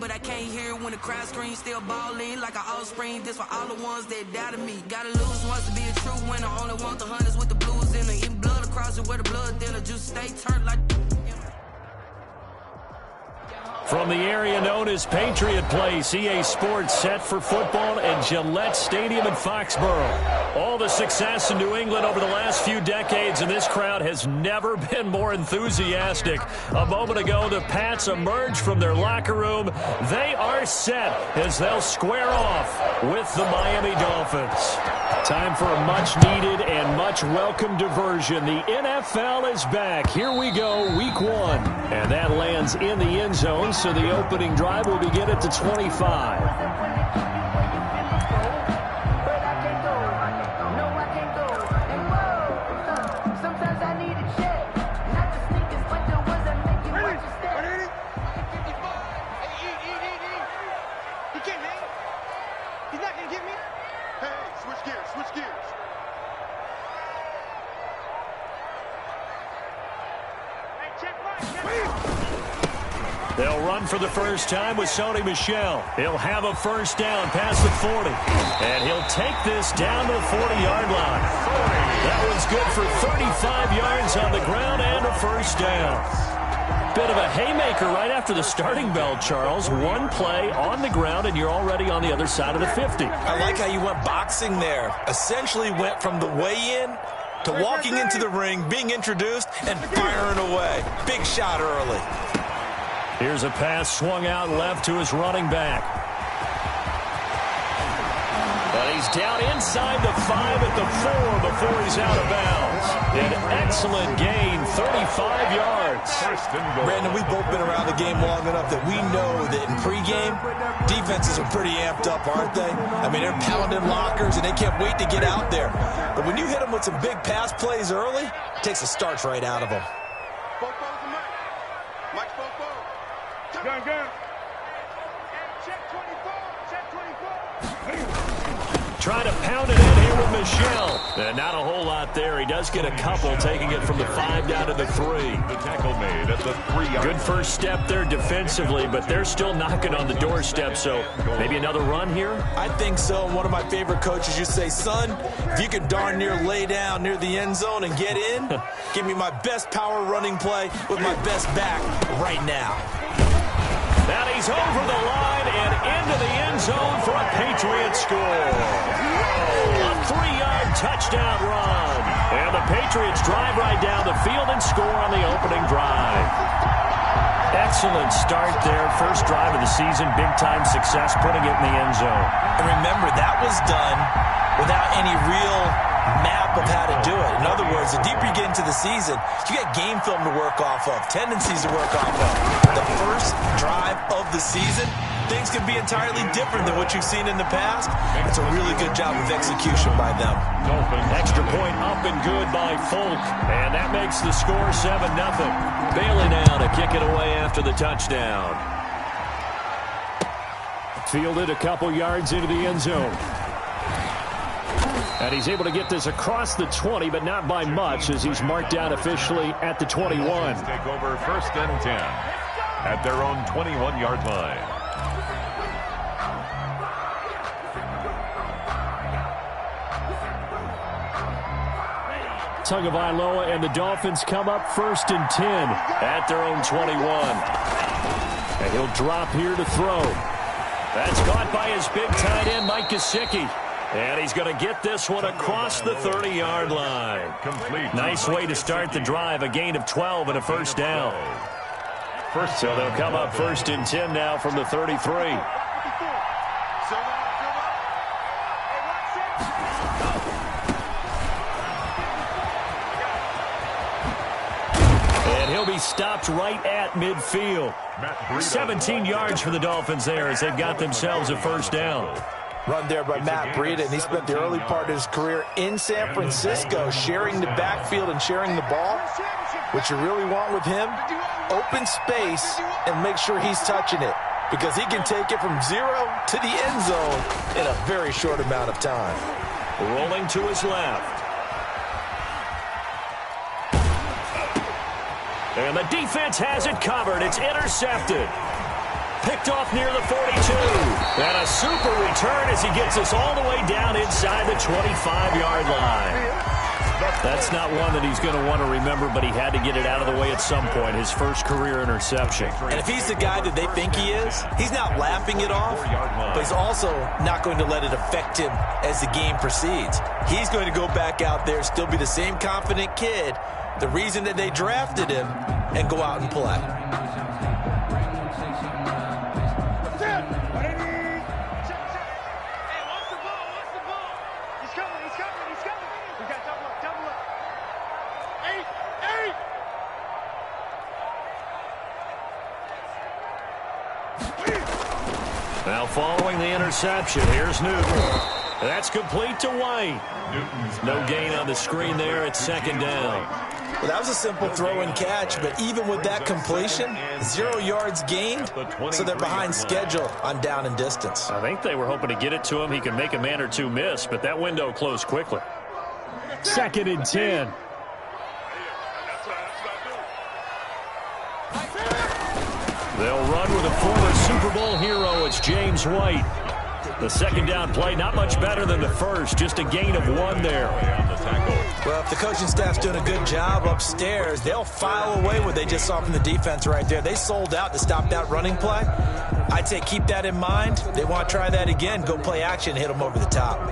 but I can't hear when the crowd screams. Still balling like an offspring. This for all the ones that doubted me. Gotta lose once to be a true winner. Only want the hunters with the blues in it. Eating blood across it where the blood thinner. Just stay turned like. From the area known as Patriot Place, EA Sports set for football at Gillette Stadium in Foxborough. All the success in New England over the last few decades, and this crowd has never been more enthusiastic. A moment ago, the Pats emerged from their locker room. They are set as they'll square off with the Miami Dolphins. Time for a much-needed and much-welcome diversion. The NFL is back. Here we go, Week 1. And that lands in the end zone, so the opening drive will begin at the 25. They'll run for the first time with Sony Michel. He'll have a first down past the 40. And he'll take this down to the 40-yard line. That one's good for 35 yards on the ground and a first down. Bit of a haymaker right after the starting bell, Charles. One play on the ground, and you're already on the other side of the 50. I like how you went boxing there. Essentially went from the weigh-in to walking into the ring, being introduced, and firing away. Big shot early. Here's a pass swung out left to his running back. But he's down inside the 5 at the 4 before he's out of bounds. An excellent gain, 35 yards. Brandon, we've both been around the game long enough that we know that in pregame, defenses are pretty amped up, aren't they? I mean, they're pounding lockers, and they can't wait to get out there. But when you hit them with some big pass plays early, it takes the starch right out of them. Trying to pound it in here with Michel. And not a whole lot there. He does get a couple, taking it from the 5 down to the 3. The tackle made at the 3-yard. Good first step there defensively, but they're still knocking on the doorstep, so maybe another run here? I think so. One of my favorite coaches used to say, son, if you could darn near lay down near the end zone and get in, give me my best power running play with my best back right now. Now he's over the line and into the end zone for a Patriot score. A 3-yard touchdown run. And the Patriots drive right down the field and score on the opening drive. Excellent start there. First drive of the season. Big-time success putting it in the end zone. And remember, that was done without any real map of how to do it. In other words, the deeper you get into the season, you get game film to work off of, tendencies to work off of. The first drive of the season, things can be entirely different than what you've seen in the past. It's a really good job of execution by them. Extra point up and good by Folk. And that makes the score 7-0. Bailey now to kick it away after the touchdown. Fielded a couple yards into the end zone. And he's able to get this across the 20, but not by much, as he's marked down officially at the 21. Take over 1st and 10 at their own 21-yard line. Tagovailoa and the Dolphins come up 1st and 10 at their own 21. And he'll drop here to throw. That's caught by his big tight end, Mike Gesicki. And he's going to get this one across the 30-yard line. Nice way to start the drive. A gain of 12 and a first down. So they'll come up 1st and 10 now from the 33. And he'll be stopped right at midfield. 17 yards for the Dolphins there as they've got themselves a first down. Run there by Matt Breida, and he spent the early part of his career in San Francisco sharing the backfield and sharing the ball. What you really want with him, open space and make sure he's touching it, because he can take it from 0 to the end zone in a very short amount of time. Rolling to his left. And the defense has it covered. It's intercepted. picked off near the 42. And a super return as he gets us all the way down inside the 25-yard line. That's not one that he's going to want to remember, but he had to get it out of the way at some point, his first career interception. And if he's the guy that they think he is, he's not laughing it off, but he's also not going to let it affect him as the game proceeds. He's going to go back out there, still be the same confident kid, the reason that they drafted him, and go out and play. Now following the interception, here's Newton. That's complete to White. No gain on the screen there. It's second down. Well, that was a simple throw and catch, but even with that completion, 0 yards gained, so they're behind schedule on down and distance. I think they were hoping to get it to him. He can make a man or two miss, but that window closed quickly. Second and 10. They'll run with a former Super Bowl hero. It's James White. The second down play, not much better than the first, just a gain of 1 there. Well, if the coaching staff's doing a good job upstairs, they'll file away what they just saw from the defense right there. They sold out to stop that running play. I'd say keep that in mind. They want to try that again, go play action, hit them over the top.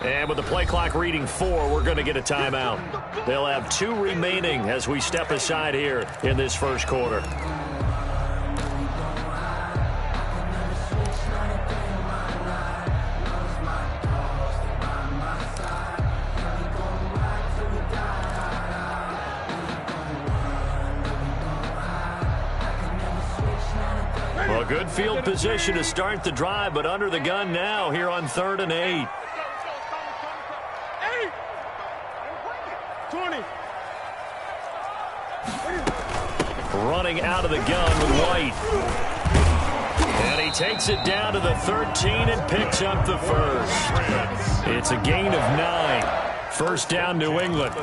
And with the play clock reading 4, we're going to get a timeout. They'll have 2 remaining as we step aside here in this first quarter. Well, good field position to start the drive, but under the gun now here on 3rd and 8. 20. Running out of the gun with White. And he takes it down to the 13 and picks up the first. It's a gain of 9. First down, New England.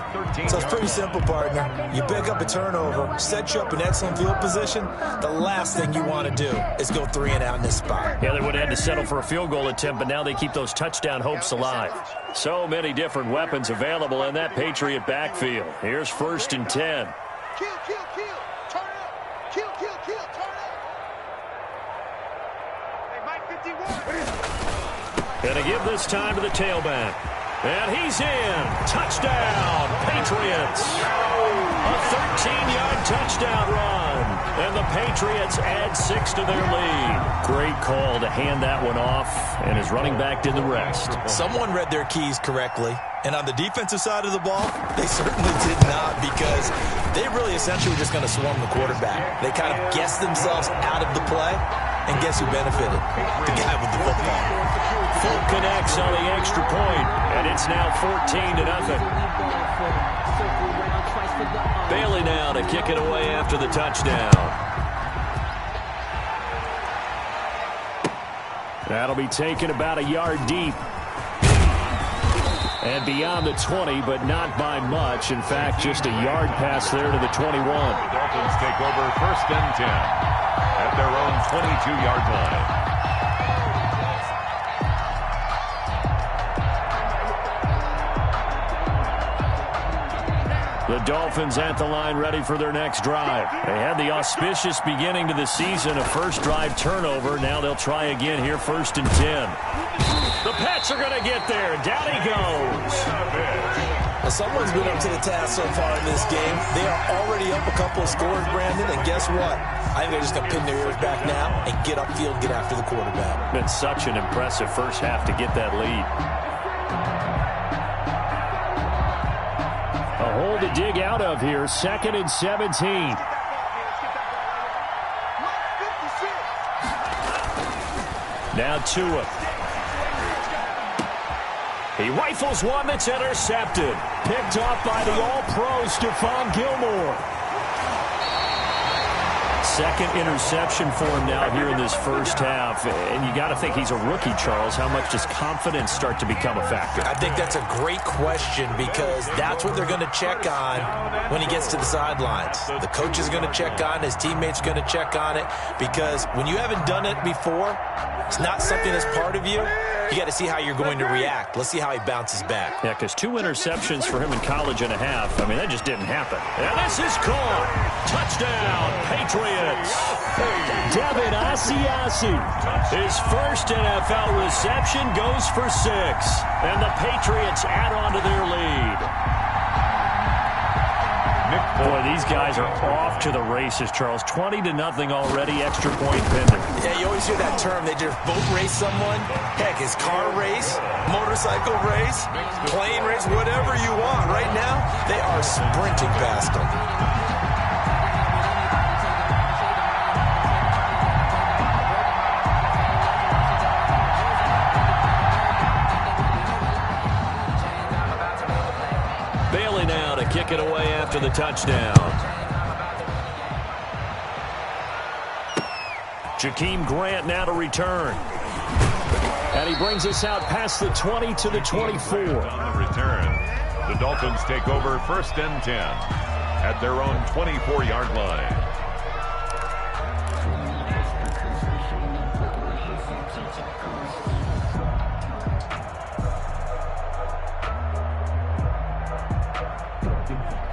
So it's pretty simple, partner. You pick up a turnover, set you up in excellent field position. The last thing you want to do is go 3 and out in this spot. Yeah, they would have had to settle for a field goal attempt, but now they keep those touchdown hopes alive. So many different weapons available in that Patriot backfield. Here's 1st and 10. Kill, kill, kill. Turn it up. Kill, kill, kill. Turn it up. Hey, Mike 51. Going to give this time to the tailback. And he's in. Touchdown, Patriots. A 13-yard touchdown run. And the Patriots add 6 to their lead. Great call to hand that one off. And his running back did the rest. Someone read their keys correctly. And on the defensive side of the ball, they certainly did not, because they really essentially were just going to swarm the quarterback. They kind of guessed themselves out of the play. And guess who benefited? The guy with the football. Full connects on the extra point, and it's now 14-0. Bailey now to kick it away after the touchdown. That'll be taken about a yard deep. And beyond the 20, but not by much. In fact, just a yard pass there to the 21. The Dolphins take over 1st and 10 at their own 22-yard line. The Dolphins at the line, ready for their next drive. They had the auspicious beginning to the season, a first drive turnover. Now they'll try again here, 1st and 10. The Pats are going to get there. Down he goes. Well, someone's been up to the task so far in this game. They are already up a couple of scores, Brandon, and guess what? I think they're just going to pin their ears back now and get upfield, get after the quarterback. Been such an impressive first half to get that lead. A hole to dig out of here, 2nd and 17. Now Tua. He rifles one that's intercepted. Picked off by the All-Pro Stephon Gilmore. Second interception for him now here in this first half. And you got to think he's a rookie, Charles. How much does confidence start to become a factor? I think that's a great question because that's what they're going to check on when he gets to the sidelines. The coach is going to check on it. His teammates are going to check on it because when you haven't done it before, it's not something that's part of you. You got to see how you're going to react. Let's see how he bounces back. Yeah, because 2 interceptions for him in college and a half. I mean, that just didn't happen. And this is caught. Touchdown, Patriots. Devin Asiasi. His first NFL reception goes for 6. And the Patriots add on to their lead. Boy, these guys are off to the races, Charles. 20-0 already, extra point pending. Yeah, you always hear that term. They just boat race someone. Heck, it's car race, motorcycle race, plane race, whatever you want. Right now, they are sprinting past them. Bailey now to kick it away after the touchdown. Jakeem Grant now to return. And he brings us out past the 20 to the 24. On the return, the Dolphins take over 1st and 10 at their own 24-yard line.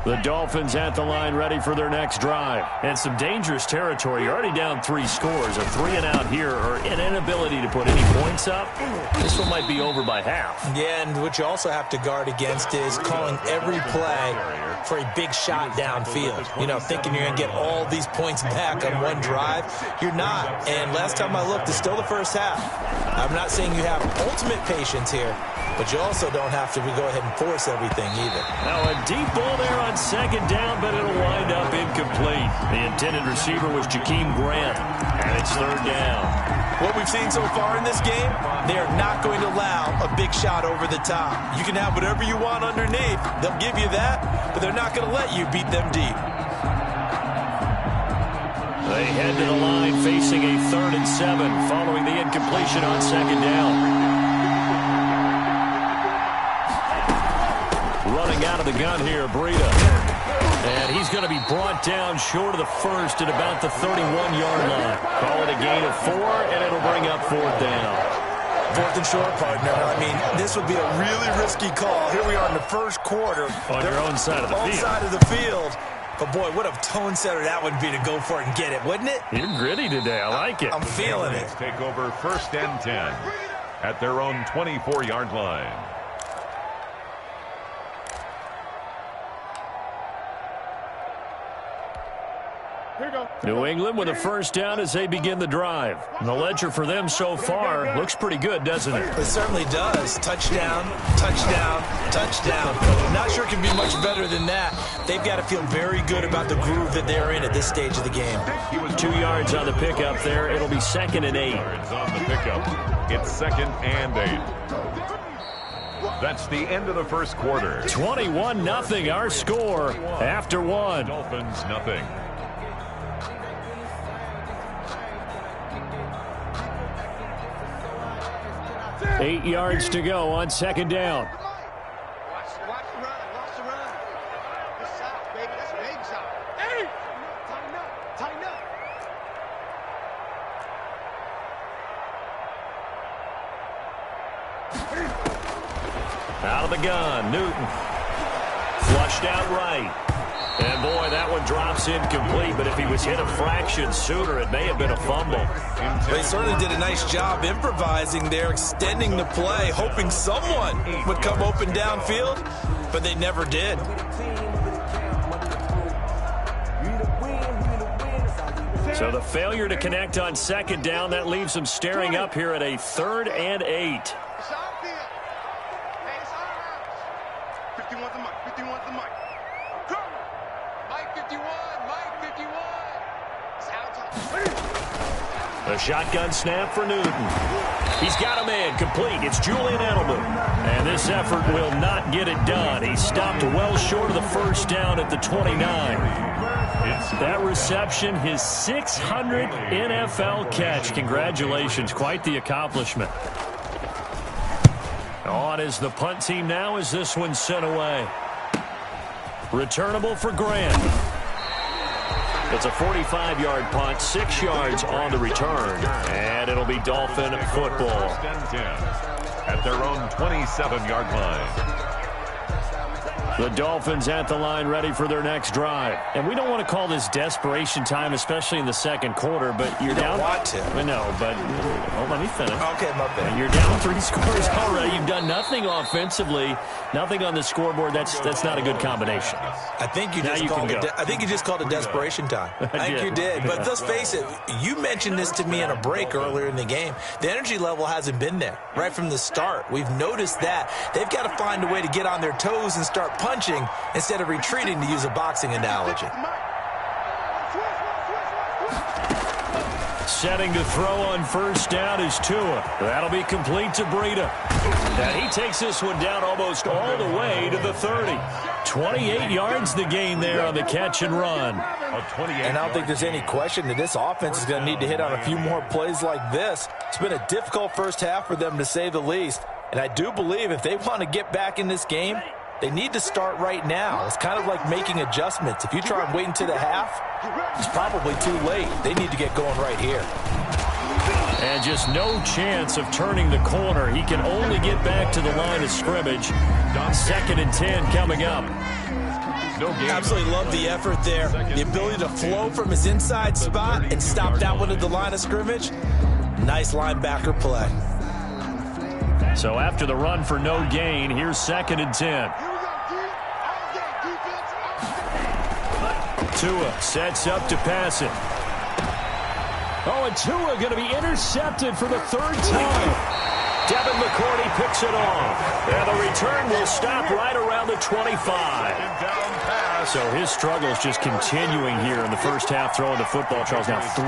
The Dolphins at the line ready for their next drive. And some dangerous territory. You're already down 3 scores. A 3-and-out here or an inability to put any points up. This one might be over by half. Yeah, and what you also have to guard against is calling every play for a big shot downfield. You know, thinking you're going to get all these points back on one drive. You're not. And last time I looked, it's still the first half. I'm not saying you have ultimate patience here, but you also don't have to go ahead and force everything either. Now a deep ball there on 2nd down, but it'll wind up incomplete. The intended receiver was Jakeem Grant, and it's 3rd down. What we've seen so far in this game, they are not going to allow a big shot over the top. You can have whatever you want underneath. They'll give you that, but they're not going to let you beat them deep. They head to the line facing a 3rd and 7 following the incompletion on 2nd down. Running out of the gun here, Breida. And he's going to be brought down short of the first at about the 31-yard line. Call it a gain of 4, and it'll bring up 4th down. 4th and short, partner. I mean, this would be a really risky call. Here we are in the first quarter. On your own side of the field. Side of the field. But, boy, what a tone setter that would be to go for it and get it, wouldn't it? You're gritty today. I like it. I'm feeling it. Take over 1st and 10 at their own 24-yard line. New England with a 1st down as they begin the drive. And the ledger for them so far looks pretty good, doesn't it? It certainly does. Touchdown, touchdown, touchdown. Not sure it can be much better than that. They've got to feel very good about the groove that they're in at this stage of the game. 2 yards on the pickup there. It'll be 2nd and 8. Yards on the pickup. It's 2nd and 8. That's the end of the first quarter. 21-0 our score after 1. Dolphins nothing. Eight yards to go on 2nd down. Watch the run. Watch the run. That's south, baby. That's big south. Hey! Tighten up. Tighten up. Out of the gun, Newton. Flushed out right. And, boy, that one drops incomplete, but if he was hit a fraction sooner, it may have been a fumble. They certainly did a nice job improvising there, extending the play, hoping someone would come open downfield, but they never did. So the failure to connect on 2nd down, that leaves them staring up here at a 3rd and 8. It's our field. Hey, it's our house. 51's the mic. 51's the mic. Come. Mike 51. Mike 51. It's our time. A shotgun snap for Newton. He's got a man complete. It's Julian Edelman. And this effort will not get it done. He stopped well short of the first down at the 29. That reception, his 600th NFL catch. Congratulations. Quite the accomplishment. On is the punt team now as this one's sent away. Returnable for Grant. It's a 45-yard punt, 6 yards on the return, and it'll be Dolphin football. First and 10 at their own 27-yard line. The Dolphins at the line ready for their next drive. And we don't want to call this desperation time, especially in the second quarter, but you're down. You don't want to. I know, but let me finish. Okay, my bad. And you're down 3 scores already. You've done nothing offensively, nothing on the scoreboard. That's not a good combination. I think you just called it desperation time. I think you did. But let's face it, you mentioned this to me in a break earlier in the game. The energy level hasn't been there right from the start. We've noticed that. They've got to find a way to get on their toes and start punching instead of retreating, to use a boxing analogy. Setting to throw on first down is Tua. That'll be complete to Breida. And he takes this one down almost all the way to the 30. 28 yards the gain there on the catch and run. And I don't think there's any question that this offense is going to need to hit on a few more plays like this. It's been a difficult first half for them, to say the least. And I do believe if they want to get back in this game, they need to start right now. It's kind of like making adjustments. If you try and wait until the half, it's probably too late. They need to get going right here. And just no chance of turning the corner. He can only get back to the line of scrimmage. 2nd and 10 coming up. Absolutely love the effort there. The ability to flow from his inside spot and stop that one at the line of scrimmage. Nice linebacker play. So after the run for no gain, here's 2nd and 10. Tua sets up to pass it. Oh, and Tua going to be intercepted for the 3rd time. Devin McCourty picks it off. And the return will stop right around the 25. So his struggles just continuing here in the first half throwing the football. Charles, now 3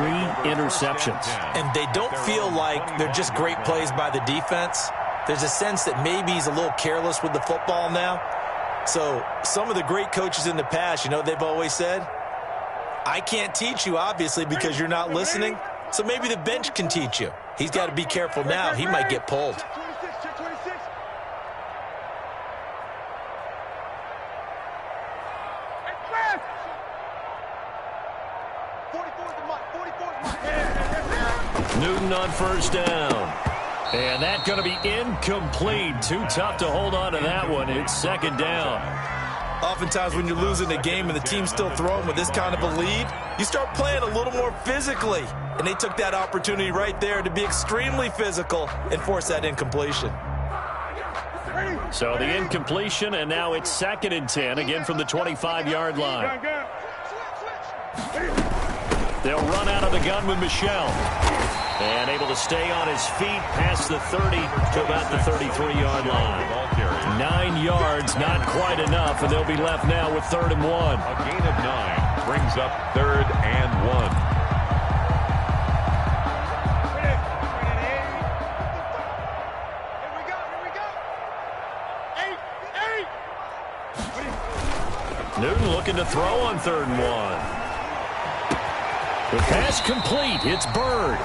interceptions. And they don't feel like they're just great plays by the defense. There's a sense that maybe he's a little careless with the football now. So some of the great coaches in the past, they've always said, I can't teach you, obviously, because you're not listening. So maybe the bench can teach you. He's got to be careful now. He might get pulled. Newton on first down. And that's going to be incomplete. Too tough to hold on to that one. It's 2nd down. Oftentimes when you're losing a game and the team's still throwing with this kind of a lead, you start playing a little more physically. And they took that opportunity right there to be extremely physical and force that incompletion. So the incompletion, and now it's 2nd and 10, again from the 25-yard line. They'll run out of the gun with Michel. And able to stay on his feet past the 30 to about the 33-yard line. 9 yards, not quite enough, and they'll be left now with 3rd and 1. A gain of 9 brings up 3rd and 1. Newton looking to throw on 3rd and 1. The pass complete. It's Bird.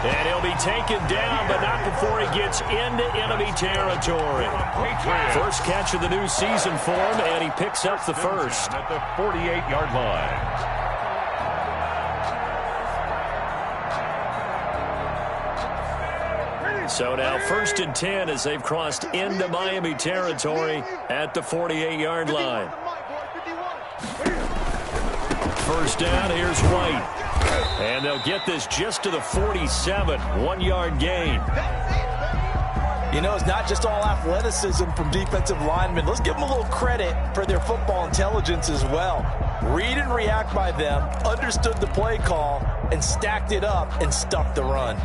And he'll be taken down, but not before he gets into enemy territory. First catch of the new season for him, and he picks up the first. At the 48-yard line. So now 1st and 10 as they've crossed into Miami territory at the 48-yard line. First down, here's White. And they'll get this just to the 47, 1-yard gain. It's not just all athleticism from defensive linemen. Let's give them a little credit for their football intelligence as well. Read and react by them, understood the play call, and stacked it up and stuffed the run.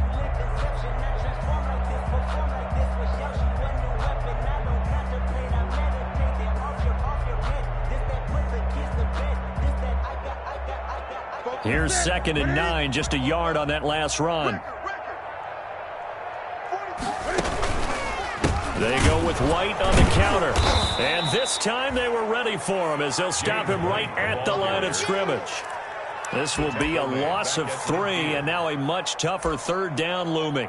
Here's 2nd and 9, just a yard on that last run. They go with White on the counter. And this time they were ready for him as they'll stop him right at the line of scrimmage. This will be a loss of 3, and now a much tougher third down looming.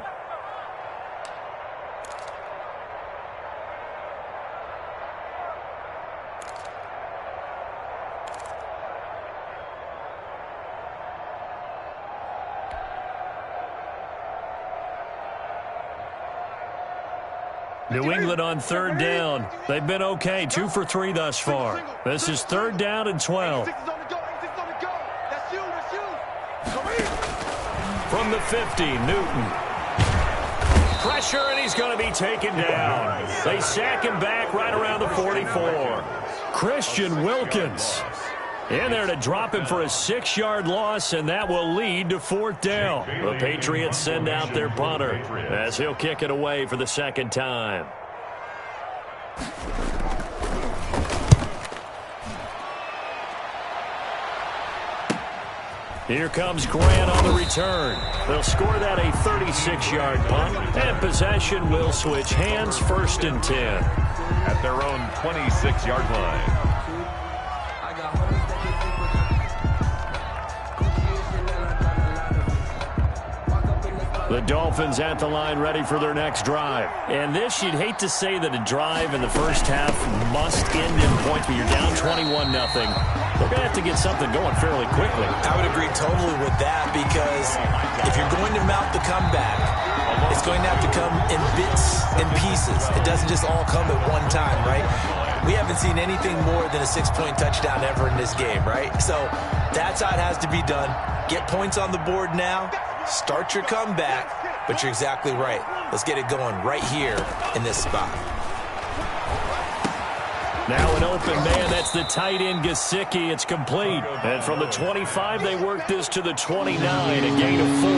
New England on third down. They've been okay, 2 for 3 thus far. This is third down and 12. From the 50, Newton. Pressure, and he's going to be taken down. They sack him back right around the 44. Christian Wilkins in there to drop him for a 6-yard loss, and that will lead to fourth down. The Patriots send out their punter as he'll kick it away for the second time. Here comes Grant on the return. They'll score that a 36-yard punt, and possession will switch hands, 1st and 10. At their own 26-yard line. The Dolphins at the line ready for their next drive. And this, you'd hate to say that a drive in the first half must end in points, but you're down 21-0. They're going to have to get something going fairly quickly. I would agree totally with that, because if you're going to mount the comeback, it's going to have to come in bits and pieces. It doesn't just all come at one time, right? We haven't seen anything more than a 6-point touchdown ever in this game, right? So that's how it has to be done. Get points on the board now. Start your comeback, but you're exactly right. Let's get it going right here in this spot. Now an open man, that's the tight end Gesicki. It's complete. And from the 25, they work this to the 29, a gain of 4.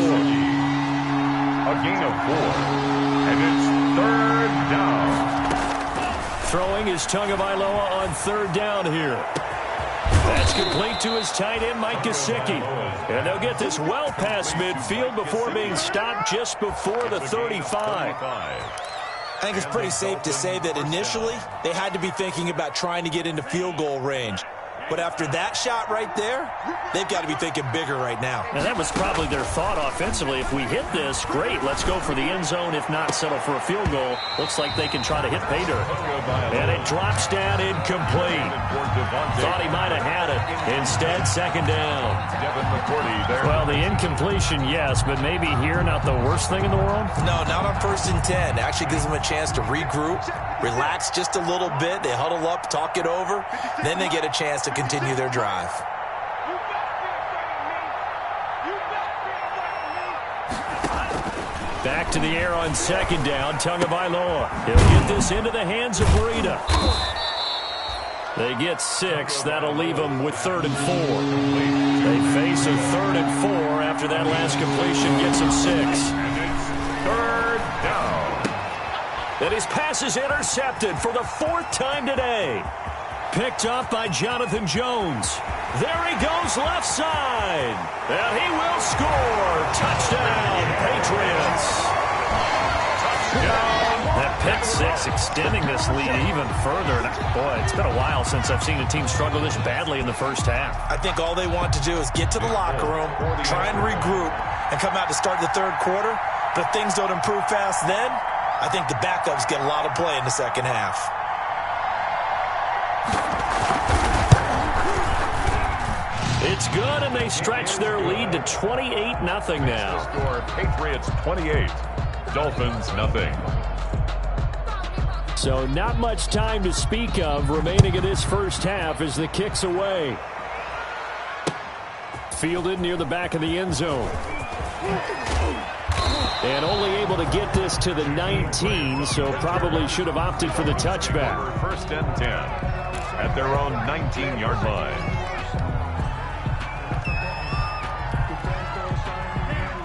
A gain of 4. And it's third down. Throwing is Tagovailoa on third down here. That's complete to his tight end, Mike Gesicki. And they'll get this well past midfield before being stopped just before the 35. I think it's pretty safe to say that initially they had to be thinking about trying to get into field goal range. But after that shot right there, they've got to be thinking bigger right now. And that was probably their thought offensively. If we hit this, great. Let's go for the end zone. If not, settle for a field goal. Looks like they can try to hit pay dirt. And it drops down incomplete. Thought he might have had it. Instead, second down. Well, the incompletion, yes, but maybe here not the worst thing in the world? No, not on 1st and 10. Actually gives them a chance to regroup, relax just a little bit. They huddle up, talk it over. Then they get a chance to continue their drive. Back to the air on second down. Tagovailoa. He'll get this into the hands of Breida. They get 6. That'll leave them with 3rd and 4. They face a 3rd and 4 after that last completion gets them 6. Third down. And his pass is intercepted for the 4th time today. Picked up by Jonathan Jones. There he goes left side. And he will score. Touchdown, Patriots. Touchdown. That pick 6 extending this lead even further. Boy, it's been a while since I've seen a team struggle this badly in the first half. I think all they want to do is get to the locker room, try and regroup, and come out to start the third quarter. But if things don't improve fast then, I think the backups get a lot of play in the second half. It's good, and they stretch their lead to 28-0 now. Score Patriots 28, Dolphins 0. So not much time to speak of remaining in this first half as the kick's away. Fielded near the back of the end zone. And only able to get this to the 19, so probably should have opted for the touchback. 1st and 10 at their own 19-yard line.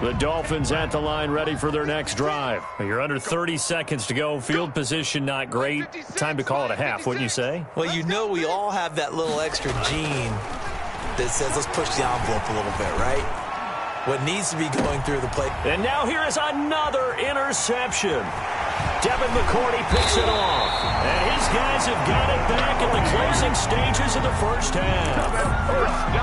The Dolphins at the line ready for their next drive. You're under 30 seconds to go. Field position not great. Time to call it a half, wouldn't you say? Well, you know we all have that little extra gene that says let's push the envelope a little bit, right? What needs to be going through the play. And now here is another interception. Devin McCourty picks it off. And his guys have got it back in the closing stages of the first half.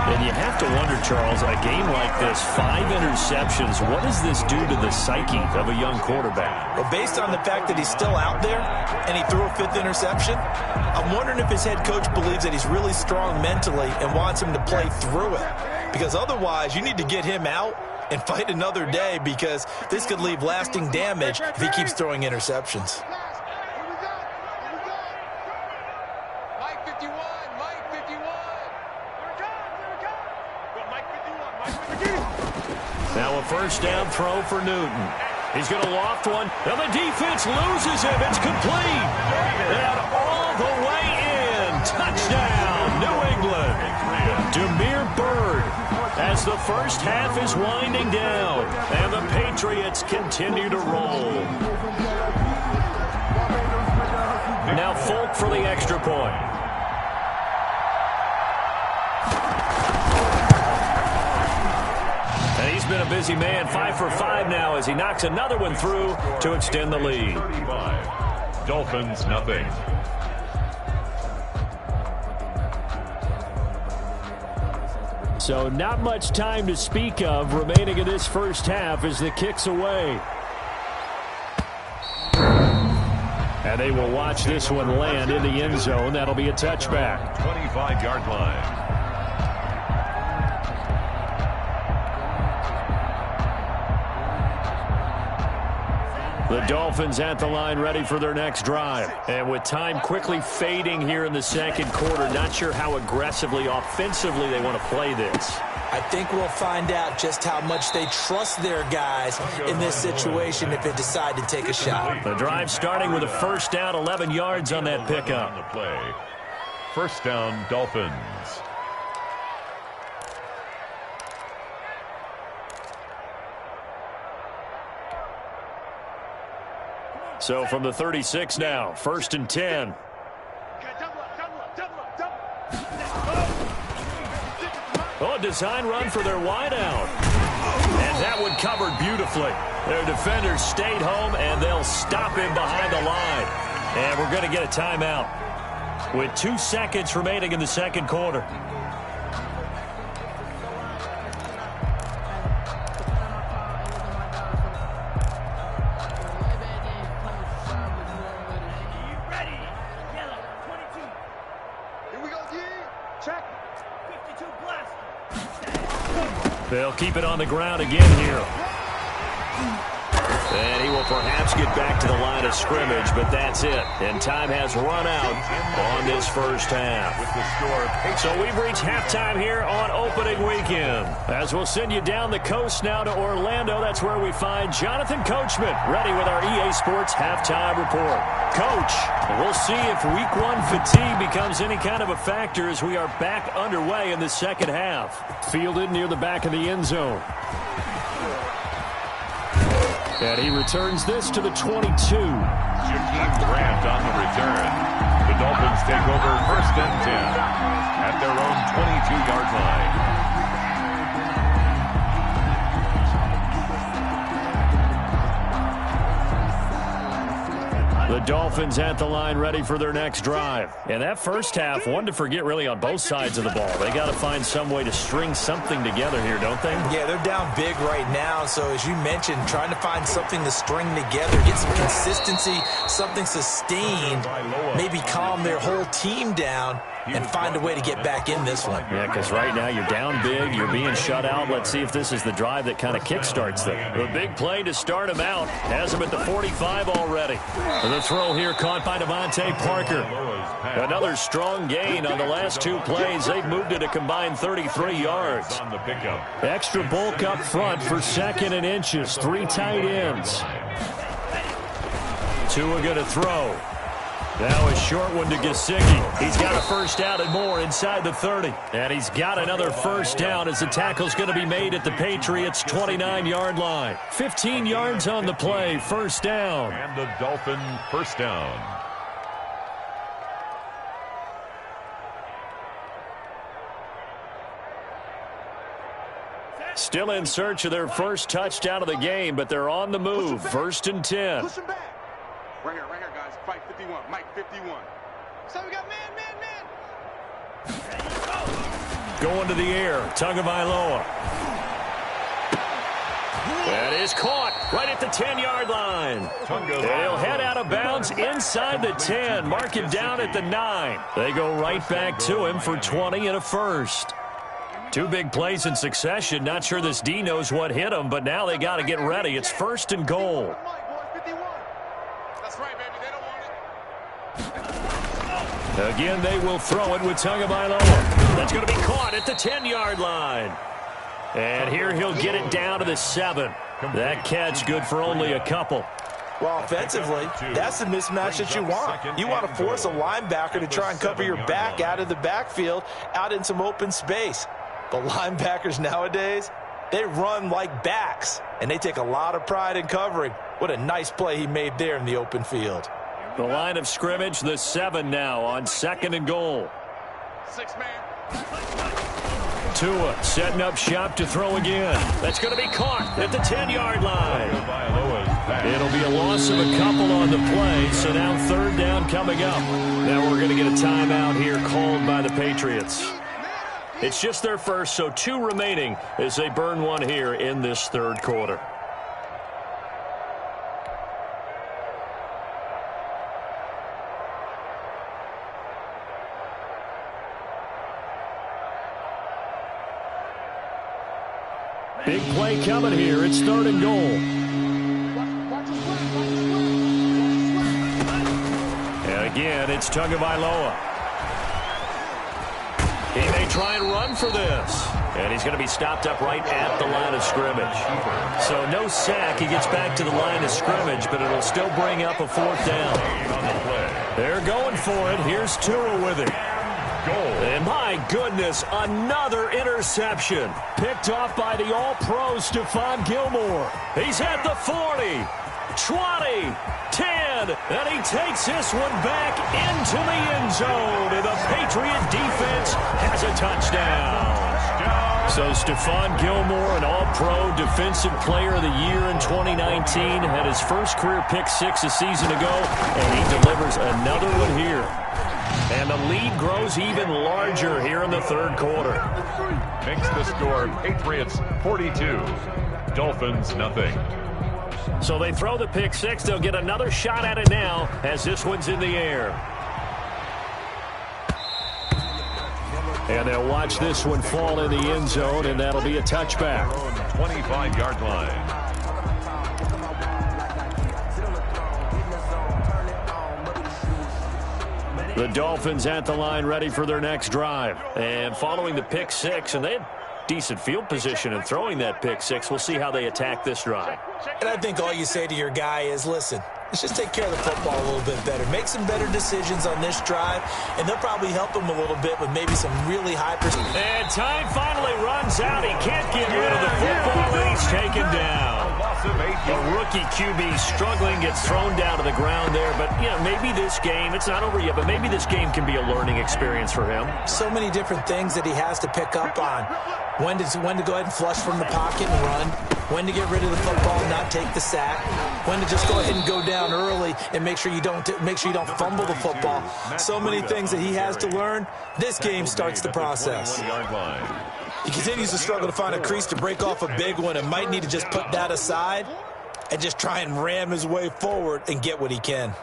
And you have to wonder, Charles, a game like this, 5 interceptions, what does this do to the psyche of a young quarterback? Well, based on the fact that he's still out there and he threw a 5th interception, I'm wondering if his head coach believes that he's really strong mentally and wants him to play through it. Because otherwise, you need to get him out and fight another day, because this could leave lasting damage if he keeps throwing interceptions. Mike 51, Mike 51. Mike 51, Mike 51. Now a first down throw for Newton. He's going to loft one. Now the defense loses him. It's complete. And all the way in. Touchdown, New England. Demir Bird, as the first half is winding down, and the Patriots continue to roll. Now Folk for the extra point. And he's been a busy man, 5 for 5 now as he knocks another one through to extend the lead. 35. Dolphins, nothing. So not much time to speak of remaining in this first half as the kick's away. And they will watch this one land in the end zone. That'll be a touchback. 25-yard line. The Dolphins at the line ready for their next drive. And with time quickly fading here in the second quarter, not sure how aggressively, offensively they want to play this. I think we'll find out just how much they trust their guys in this situation if they decide to take a shot. The drive starting with a first down, 11 yards on that pickup. On the play. First down, Dolphins. So from the 36 now, 1st and 10. Oh, design run for their wideout. And that one covered beautifully. Their defenders stayed home, and they'll stop him behind the line. And we're going to get a timeout with 2 seconds remaining in the second quarter. They'll keep it on the ground again here. And he will perhaps get back to the line of scrimmage, but that's it. And time has run out on this first half. So we've reached halftime here on opening weekend. As we'll send you down the coast now to Orlando, that's where we find Jonathan Coachman, ready with our EA Sports halftime report. Coach, we'll see if week 1 fatigue becomes any kind of a factor as we are back underway in the second half. Fielded near the back of the end zone. And he returns this to the 22. Jakeem Grant on the return. The Dolphins take over 1st and 10 at their own 22-yard line. The Dolphins at the line ready for their next drive. And that first half, one to forget really on both sides of the ball. They got to find some way to string something together here, don't they? Yeah, they're down big right now. So as you mentioned, trying to find something to string together, get some consistency, something sustained, maybe calm their whole team down and find a way to get back in this one. Yeah, because right now you're down big, you're being shut out. Let's see if this is the drive that kind of kickstarts them. The big play to start him out has him at the 45 already. The throw here caught by Devontae Parker. Another strong gain on the last 2 plays. They've moved it a combined 33 yards. Extra bulk up front for 2nd and inches. 3 tight ends. Tua going to throw. Now a short one to Gesicki. He's got a first down and more inside the 30. And he's got another first down as the tackle's going to be made at the Patriots' 29-yard line. 15 yards on the play, first down. And the Dolphin first down. Still in search of their first touchdown of the game, but they're on the move. 1st and 10. Right here, guys. Fight 51. Mike 51. So we got man. Going to the air. Tagovailoa. That is caught right at the 10-yard line. They'll head out of bounds inside the 10. Mark him down at the 9. They go right back to him for 20 and a first. Two big plays in succession. Not sure this D knows what hit him, but now they got to get ready. It's first and goal. That's right, baby. They don't want it. Again, they will throw it with Tagovailoa. That's going to be caught at the 10-yard line. And here he'll get it down to the 7. That catch good for only a couple. Well, offensively, that's the mismatch that you want. You want to force a linebacker to try and cover your back out of the backfield, out in some open space. But linebackers nowadays, they run like backs, and they take a lot of pride in covering. What a nice play he made there in the open field. The line of scrimmage, the 7 now on 2nd and goal. 6-man. Tua setting up shop to throw again. That's going to be caught at the 10-yard line. It'll be a loss of a couple on the play, so now 3rd down coming up. Now we're going to get a timeout here called by the Patriots. It's just their first, so 2 remaining as they burn one here in this 3rd quarter. Big play coming here. It's 3rd and goal. And again, it's Tagovailoa. He may try and run for this. And he's going to be stopped up right at the line of scrimmage. So no sack. He gets back to the line of scrimmage, but it'll still bring up a 4th down. They're going for it. Here's Tua with it. And my goodness, another interception. Picked off by the All-Pro Stephon Gilmore. He's at the 40, 20, 10, and he takes this one back into the end zone. And the Patriot defense has a touchdown. So Stephon Gilmore, an All-Pro Defensive Player of the Year in 2019, had his first career pick 6 a season ago, and he delivers another one here. And the lead grows even larger here in the 3rd quarter. Makes the score Patriots 42, Dolphins nothing. So they throw the pick 6. They'll get another shot at it now as this one's in the air. And they'll watch this one fall in the end zone, and that'll be a touchback. 25-yard line. The Dolphins at the line ready for their next drive. And following the pick 6, and they had decent field position in throwing that pick 6. We'll see how they attack this drive. And I think all you say to your guy is, listen, let's just take care of the football a little bit better. Make some better decisions on this drive, and they'll probably help him a little bit with maybe some really high percent. And time finally runs out. He can't get rid of the football, and he's taken down. The rookie QB struggling, gets thrown down to the ground there. But, you know, maybe this game, it's not over yet, but maybe this game can be a learning experience for him. So many different things that he has to pick up on. When to go ahead and flush from the pocket and run. When to get rid of the football and not take the sack. When to just go ahead and go down early and make sure you don't fumble the football. So many things that he has to learn. This game starts the process. He continues to struggle to find a crease to break off a big one and might need to just put that aside and just try and ram his way forward and get what he can.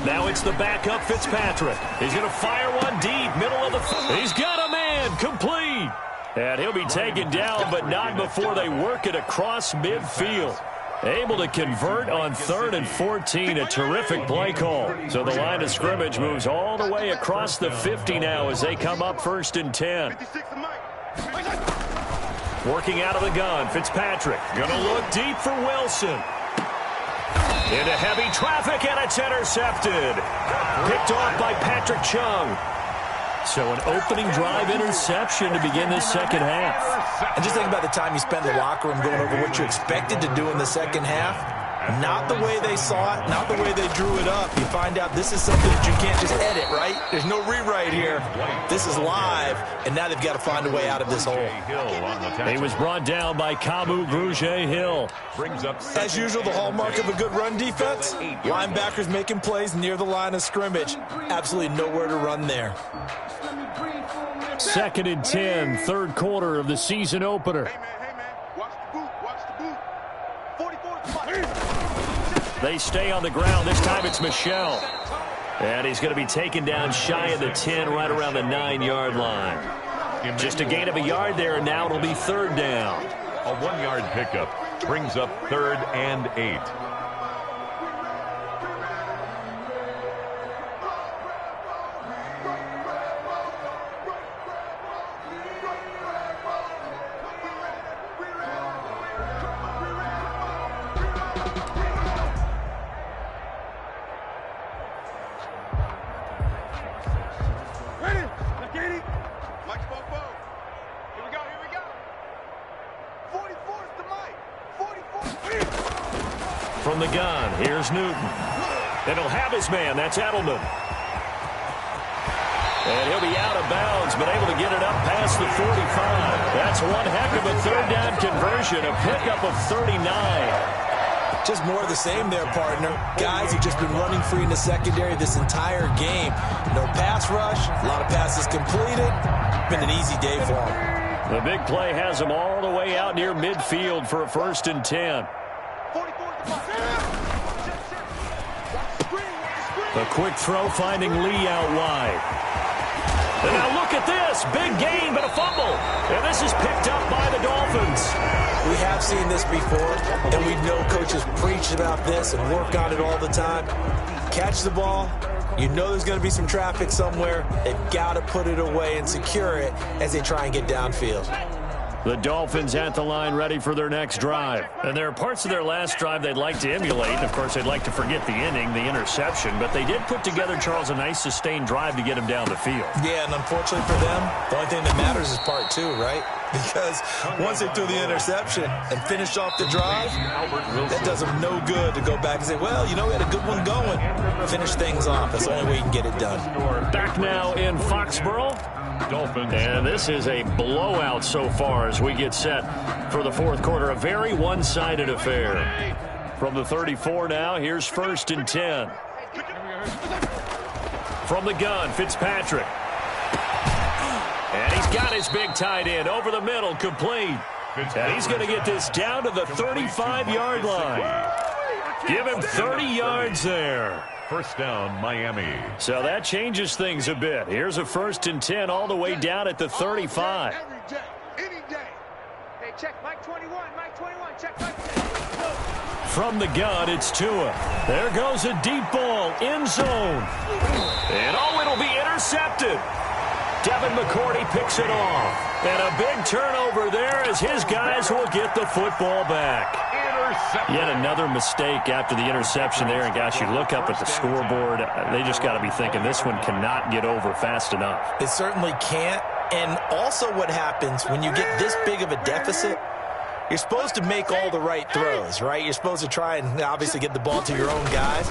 Now it's the backup Fitzpatrick. He's going to fire one deep, middle of the field. He's got a man, complete. And he'll be taken down, but not before they work it across midfield. Able to convert on 3rd and 14, a terrific play call. So the line of scrimmage moves all the way across the 50 now as they come up 1st and 10. Working out of the gun, Fitzpatrick going to look deep for Wilson. Into heavy traffic, and it's intercepted. Picked off by Patrick Chung. So an opening drive interception to begin this 2nd half. And just think about the time you spent in the locker room going over what you expected to do in the 2nd half. Not the way they saw it, not the way they drew it up. You find out this is something that you can't just edit, right? There's no rewrite here. This is live, and now they've got to find a way out of this hole. He was brought down by Kamu Grugier-Hill. As usual, the hallmark of a good run defense, linebackers making plays near the line of scrimmage. Absolutely nowhere to run there. 2nd and 10, third quarter of the season opener. Hey, man, watch the boot, watch the boot. 44 is the They stay on the ground. This time it's Michel. And he's going to be taken down shy of the 10, right around the 9-yard line. Just a gain of a yard there, and now it'll be 3rd down. A 1-yard pickup brings up 3rd and 8. From the gun, here's Newton. And he'll have his man. That's Edelman. And he'll be out of bounds, but able to get it up past the 45. That's one heck of a 3rd down conversion, a pickup of 39. Just more of the same there, partner. Guys have just been running free in the secondary this entire game. No pass rush, a lot of passes completed. Been an easy day for them. The big play has them all the way out near midfield for a 1st and 10. A quick throw finding Lee out wide. And now look at this. Big gain, but a fumble. And this is picked up by the Dolphins. We have seen this before, and we know coaches preach about this and work on it all the time. Catch the ball. You know there's going to be some traffic somewhere. They've got to put it away and secure it as they try and get downfield. The Dolphins at the line ready for their next drive. And there are parts of their last drive they'd like to emulate. And, of course, they'd like to forget the inning, the interception. But they did put together, Charles, a nice sustained drive to get him down the field. Yeah, and unfortunately for them, the only thing that matters is part 2, right? Because once they threw the interception and finished off the drive, that does them no good to go back and say, well, you know, we had a good one going. Finish things off. That's the only way you can get it done. Back now in Foxborough. Dolphins. And this is a blowout so far as we get set for the 4th quarter. A very one-sided affair. From the 34 now, here's 1st and 10. From the gun, Fitzpatrick. And he's got his big tight end over the middle, complete. And he's going to get this down to the 35-yard line. Give him 30 yards there. 1st down, Miami. So that changes things a bit. Here's a 1st and 10 all the way down at the 35. Every day, any day. Hey, check Mike 21, Mike 21, check Mike. From the gun, it's Tua. There goes a deep ball, end zone. And oh, it'll be intercepted. Devin McCourty picks it off. And a big turnover there as his guys will get the football back. Yet another mistake after the interception there. And, gosh, you look up at the scoreboard. They just got to be thinking this one cannot get over fast enough. It certainly can't. And also what happens when you get this big of a deficit, you're supposed to make all the right throws, right? You're supposed to try and obviously get the ball to your own guys.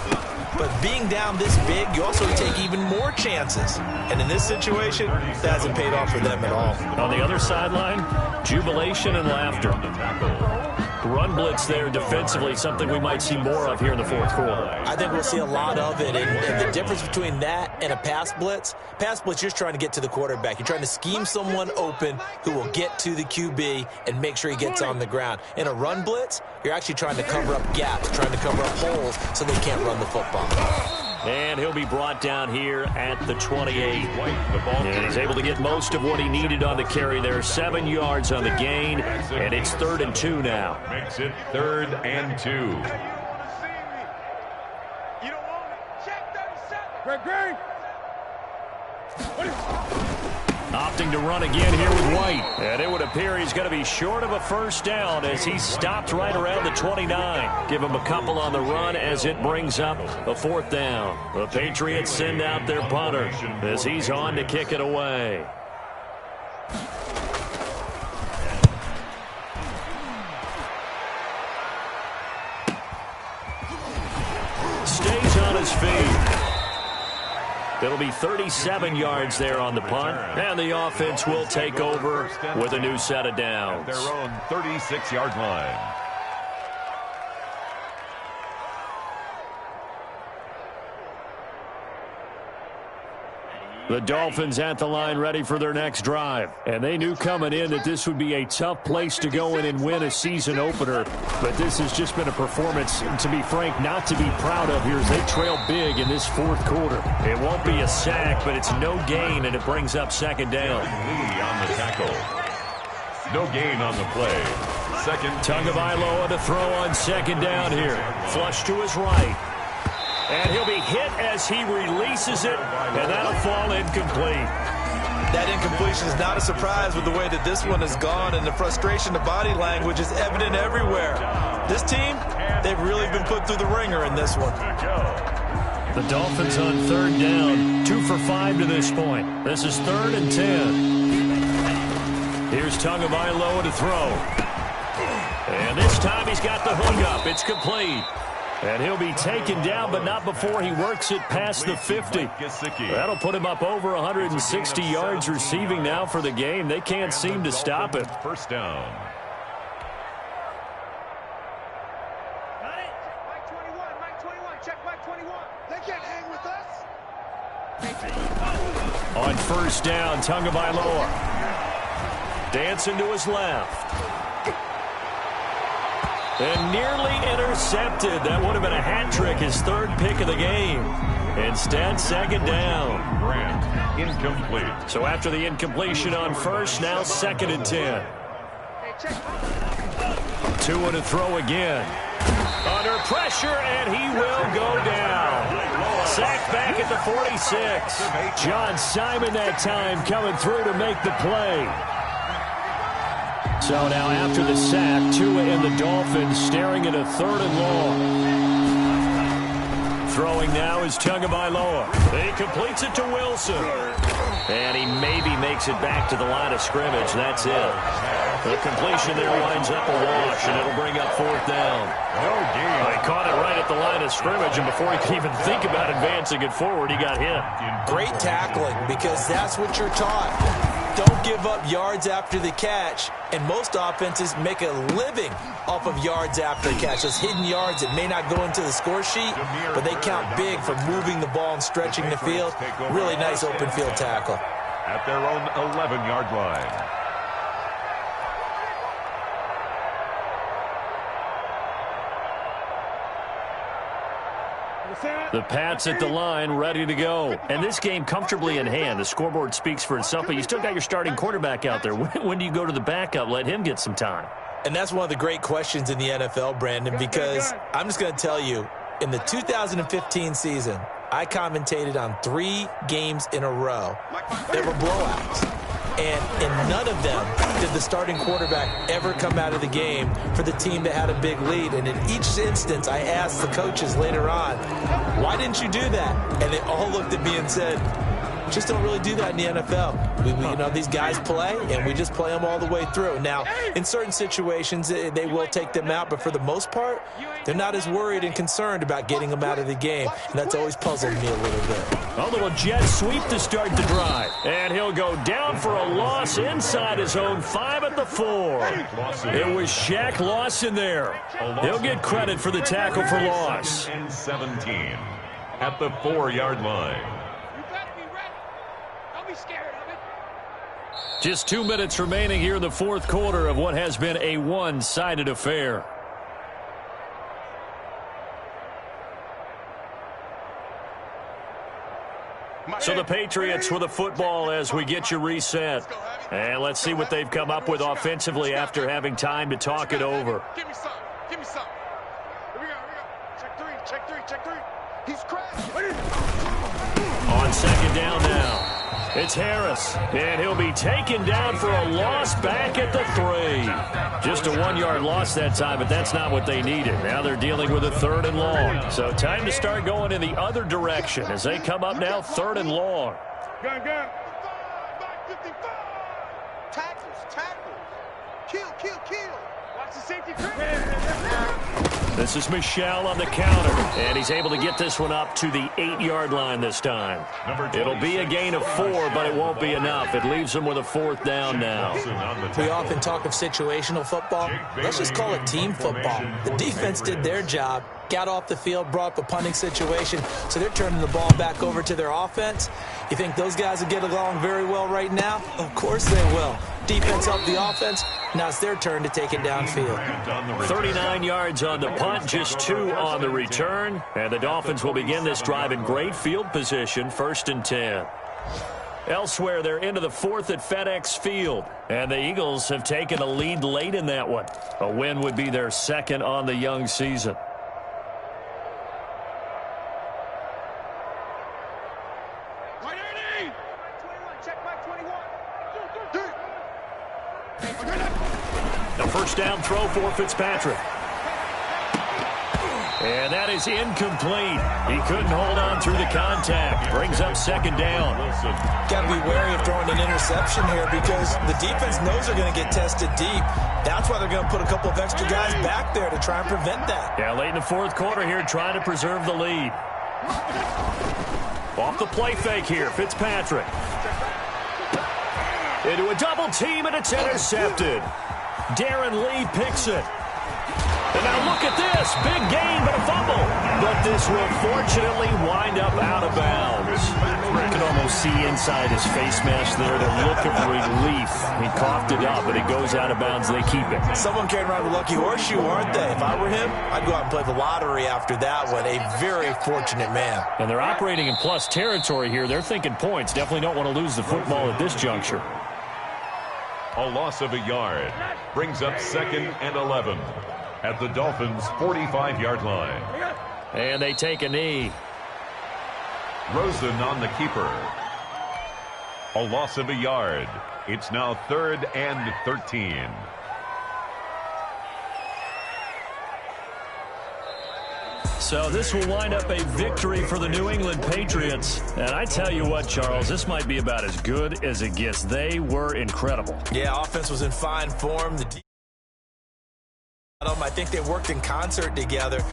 But being down this big, you also take even more chances. And in this situation, that hasn't paid off for them at all. On the other sideline, jubilation and laughter. Run blitz there defensively, something we might see more of here in the 4th quarter. I think we'll see a lot of it. And the difference between that and a pass blitz, you're just trying to get to the quarterback. You're trying to scheme someone open who will get to the QB and make sure he gets on the ground. In a run blitz, you're actually trying to cover up gaps, trying to cover up holes so they can't run the football. And he'll be brought down here at the 28. And he's able to get most of what he needed on the carry there. 7 yards on the gain, and it's 3rd and 2 now. Makes it 3rd and 2. You don't want it. Check 37. Greg. Opting to run again here with White. And it would appear he's going to be short of a 1st down as he stopped right around the 29. Give him a couple on the run as it brings up a 4th down. The Patriots send out their punter as he's on to kick it away. stays on his feet. It'll be 37 yards there on the punt, and the offense will take over with a new set of downs. Their own 36-yard line. The Dolphins at the line ready for their next drive. And they knew coming in that this would be a tough place to go in and win a season opener. But this has just been a performance, to be frank, not to be proud of here as they trail big in this fourth quarter. It won't be a sack, but it's no gain, and it brings up second down. Lee on the tackle. No gain on the play. Second. Tagovailoa to throw on second down here. Flush to his right. And he'll be hit as he releases it, and that'll fall incomplete. That incompletion is not a surprise with the way that this one has gone, and the frustration, the body language is evident everywhere. This team, they've really been put through the ringer in this one. The Dolphins on third down, 2 for 5 to this point. This is 3rd and 10. Here's Tagovailoa to throw. And this time he's got the hook up. It's complete. And he'll be taken down, but not before he works it past the 50. That'll put him up over 160 yards receiving now for the game. They can't seem to stop it. First down. Got it. Mike 21. Check Mike 21. They can't hang with us. On first down, Tagovailoa. Dancing to his left. And nearly intercepted. That would have been a hat trick, his 3rd pick of the game. Instead, second down. Grant, incomplete. So after the incompletion on first, now 2nd and 10. Tua to throw again. Under pressure, and he will go down. Sacked back at the 46. John Simon that time coming through to make the play. So now after the sack, Tua and the Dolphins staring at a 3rd and long. Throwing now is Tagovailoa. He completes it to Wilson. And he maybe makes it back to the line of scrimmage. That's it. The completion there winds up a wash, and it'll bring up 4th down. He caught it right at the line of scrimmage, and before he could even think about advancing it forward, he got hit. Great tackling, because that's what you're taught. Don't give up yards after the catch, and most offenses make a living off of yards after the catch. Those hidden yards that may not go into the score sheet, but they count big for moving the ball and stretching the field. Really nice open field tackle. At their own 11-yard line. The Pats at the line, ready to go. And this game comfortably in hand. The scoreboard speaks for itself, but you still got your starting quarterback out there. When do you go to the backup? Let him get some time. And that's one of the great questions in the NFL, Brandon, because I'm just going to tell you, in the 2015 season, I commentated on 3 games in a row that were blowouts. And in none of them did the starting quarterback ever come out of the game for the team that had a big lead. And in each instance, I asked the coaches later on, why didn't you do that? And they all looked at me and said, just don't really do that in the NFL. You know, these guys play, and we just play them all the way through. Now, in certain situations, they will take them out, but for the most part, they're not as worried and concerned about getting them out of the game, and that's always puzzled me a little bit. A little jet sweep to start the drive, and he'll go down for a loss inside his own 5 at the 4. It was Shaq Lawson there. He'll get credit for the tackle for loss. And 17 at the 4-yard line. Just 2 minutes remaining here in the fourth quarter of what has been a one-sided affair. So the Patriots with the football as we get you reset. And let's see what they've come up with offensively after having time to talk it over. Give me some. Give me some. Here we go. Check three. He's crashed. On second down now. It's Harris, and he'll be taken down for a loss back at the 3. Just a 1-yard loss that time, but that's not what they needed. Now they're dealing with a 3rd and long. So time to start going in the other direction as they come up now 3rd and long. Gun. 55. Tackles. Kill. Watch the safety. This is Michel on the counter, and he's able to get this one up to the 8-yard line this time. It'll be a gain of 4, but it won't be enough. It leaves him with a 4th down now. We often talk of situational football. Let's just call it team football. The defense did their job, got off the field, brought up a punting situation, so they're turning the ball back over to their offense. You think those guys will get along very well right now? Of course they will. Defense helped the offense. Now it's their turn to take it downfield. 39 yards on the punt, just 2 on the return. And the Dolphins will begin this drive in great field position, 1st and 10. Elsewhere, they're into the 4th at FedEx Field. And the Eagles have taken a lead late in that one. A win would be their 2nd on the young season. A first down throw for Fitzpatrick. And that is incomplete. He couldn't hold on through the contact. Brings up 2nd down. Got to be wary of throwing an interception here because the defense knows they're going to get tested deep. That's why they're going to put a couple of extra guys back there to try and prevent that. Yeah, late in the 4th quarter here, trying to preserve the lead. Off the play fake here, Fitzpatrick. Into a double team, and it's intercepted. Darren Lee picks it. And now look at this. Big gain, but a fumble. But this will fortunately wind up out of bounds. You can almost see inside his face mask there the look of relief. He coughed it up, but it goes out of bounds. They keep it. Someone carrying around a lucky horseshoe, aren't they? If I were him, I'd go out and play the lottery after that one. A very fortunate man. And they're operating in plus territory here. They're thinking points. Definitely don't want to lose the football at this juncture. A loss of a yard brings up 2nd and 11 at the Dolphins' 45-yard line. And they take a knee. Rosen on the keeper. A loss of a yard. It's now 3rd and 13. So this will wind up a victory for the New England Patriots. And I tell you what, Charles, this might be about as good as it gets. They were incredible. Yeah, offense was in fine form. I think they worked in concert together.